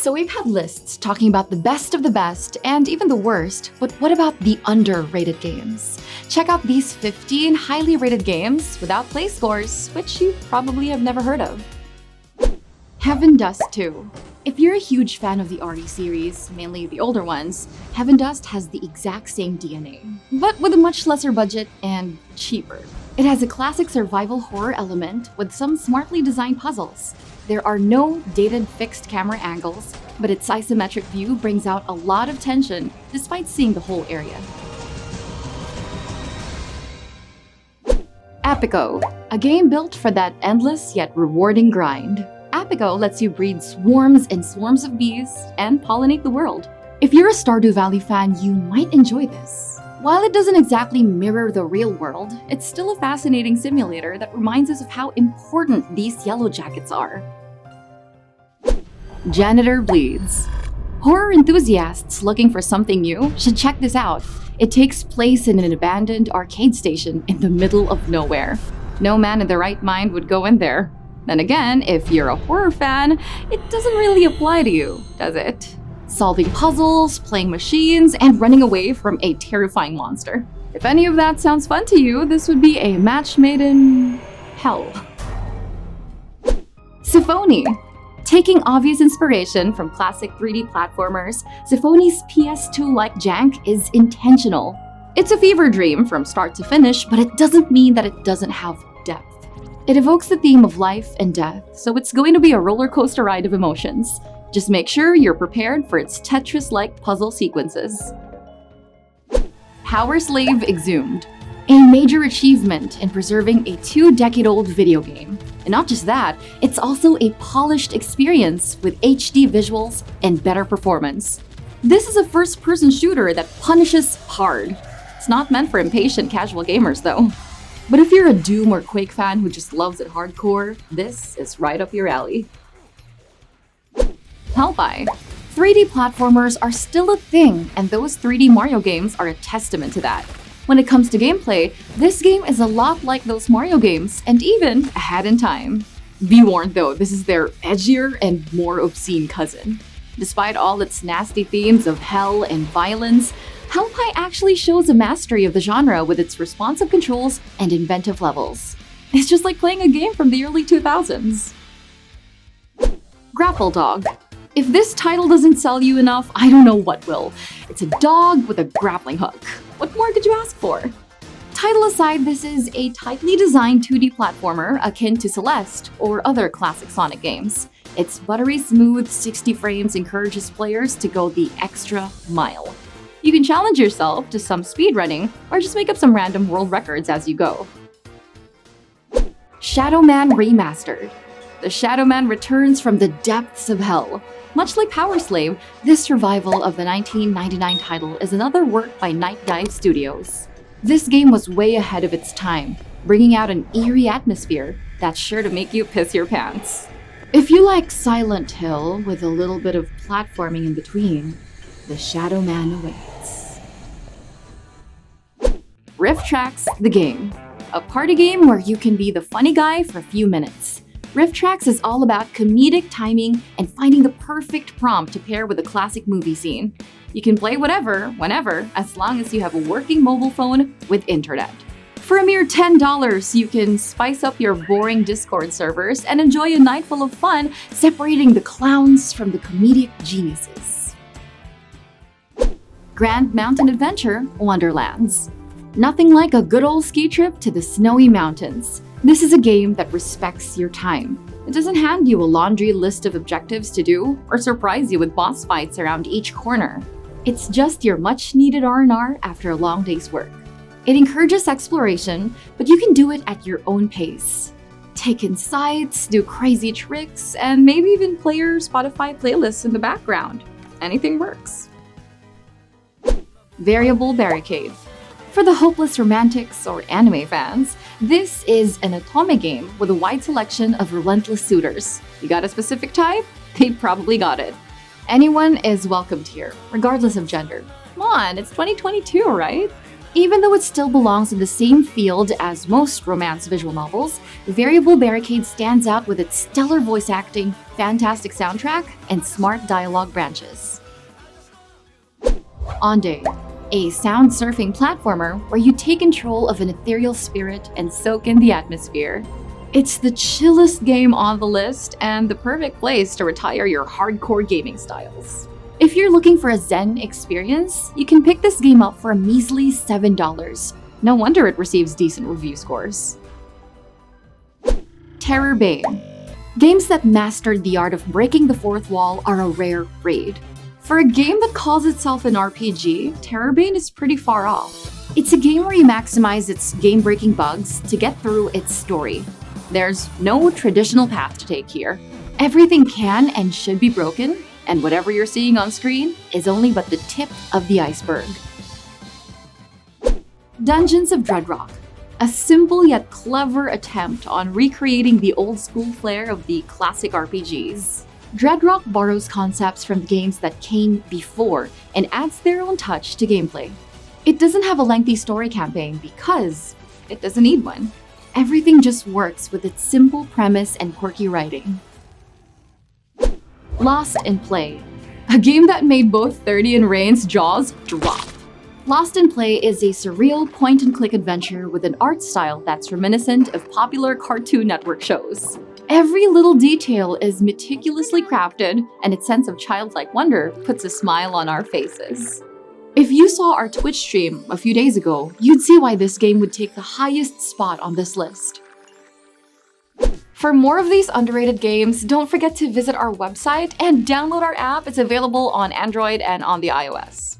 So we've had lists talking about the best of the best and even the worst, but what about the underrated games? Check out these 15 highly rated games without play scores, which you probably have never heard of. Heaven Dust 2. If you're a huge fan of the RE series, mainly the older ones, Heaven Dust has the exact same DNA, but with a much lesser budget and cheaper. It has a classic survival horror element with some smartly designed puzzles. There are no dated fixed camera angles, but its isometric view brings out a lot of tension despite seeing the whole area. Apigo, a game built for that endless yet rewarding grind. Apigo lets you breed swarms and swarms of bees and pollinate the world. If you're a Stardew Valley fan, you might enjoy this. While it doesn't exactly mirror the real world, it's still a fascinating simulator that reminds us of how important these yellow jackets are. Janitor Bleeds. Horror enthusiasts looking for something new should check this out. It takes place in an abandoned arcade station in the middle of nowhere. No man in their right mind would go in there. Then again, if you're a horror fan, it doesn't really apply to you, does it? Solving puzzles, playing machines, and running away from a terrifying monster. If any of that sounds fun to you, this would be a match made in hell. Safoni. Taking obvious inspiration from classic 3D platformers, Safoni's PS2-like jank is intentional. It's a fever dream from start to finish, but it doesn't mean that it doesn't have depth. It evokes the theme of life and death, so it's going to be a roller coaster ride of emotions. Just make sure you're prepared for its Tetris-like puzzle sequences. Powerslave Exhumed. A major achievement in preserving a 2-decade-old video game. And not just that, it's also a polished experience with HD visuals and better performance. This is a first-person shooter that punishes hard. It's not meant for impatient casual gamers though. But if you're a Doom or Quake fan who just loves it hardcore, this is right up your alley. Hellpai. 3D platformers are still a thing, and those 3D Mario games are a testament to that. When it comes to gameplay, this game is a lot like those Mario games, and even ahead in time. Be warned though, this is their edgier and more obscene cousin. Despite all its nasty themes of hell and violence, Hellpai actually shows a mastery of the genre with its responsive controls and inventive levels. It's just like playing a game from the early 2000s. Grapple Dog. If this title doesn't sell you enough, I don't know what will. It's a dog with a grappling hook. What more could you ask for? Title aside, this is a tightly designed 2D platformer akin to Celeste or other classic Sonic games. Its buttery smooth 60 frames encourages players to go the extra mile. You can challenge yourself to some speedrunning or just make up some random world records as you go. Man Remastered. The Shadow Man returns from the depths of hell. Much like Powerslave, this survival of the 1999 title is another work by Night Dive Studios. This game was way ahead of its time, bringing out an eerie atmosphere that's sure to make you piss your pants. If you like Silent Hill with a little bit of platforming in between, the Shadow Man awaits. Rifftrax, the game. A party game where you can be the funny guy for a few minutes. Rifftrax is all about comedic timing and finding the perfect prompt to pair with a classic movie scene. You can play whatever, whenever, as long as you have a working mobile phone with internet. For a mere $10, you can spice up your boring Discord servers and enjoy a night full of fun separating the clowns from the comedic geniuses. Grand Mountain Adventure Wonderlands. Nothing like a good old ski trip to the snowy mountains. This is a game that respects your time. It doesn't hand you a laundry list of objectives to do or surprise you with boss fights around each corner. It's just your much-needed R&R after a long day's work. It encourages exploration, but you can do it at your own pace. Take in sights, do crazy tricks, and maybe even play your Spotify playlists in the background. Anything works. Variable Barricade. For the hopeless romantics or anime fans, this is an otome game with a wide selection of relentless suitors. You got a specific type? They probably got it. Anyone is welcomed here, regardless of gender. Come on, it's 2022, right? Even though it still belongs in the same field as most romance visual novels, Variable Barricade stands out with its stellar voice acting, fantastic soundtrack, and smart dialogue branches. Onde, a sound surfing platformer where you take control of an ethereal spirit and soak in the atmosphere. It's the chillest game on the list and the perfect place to retire your hardcore gaming styles. If you're looking for a zen experience, you can pick this game up for a measly $7. No wonder it receives decent review scores. Terrorbane. Games that mastered the art of breaking the fourth wall are a rare breed. For a game that calls itself an RPG, Terrorbane is pretty far off. It's a game where you maximize its game-breaking bugs to get through its story. There's no traditional path to take here. Everything can and should be broken, and whatever you're seeing on screen is only but the tip of the iceberg. Dungeons of Dreadrock. A simple yet clever attempt on recreating the old-school flair of the classic RPGs. Dreadrock borrows concepts from games that came before and adds their own touch to gameplay. It doesn't have a lengthy story campaign because it doesn't need one. Everything just works with its simple premise and quirky writing. Lost in Play, a game that made both 30 and Rain's jaws drop. Lost in Play is a surreal point-and-click adventure with an art style that's reminiscent of popular Cartoon Network shows. Every little detail is meticulously crafted, and its sense of childlike wonder puts a smile on our faces. If you saw our Twitch stream a few days ago, you'd see why this game would take the highest spot on this list. For more of these underrated games, don't forget to visit our website and download our app. It's available on Android and on the iOS.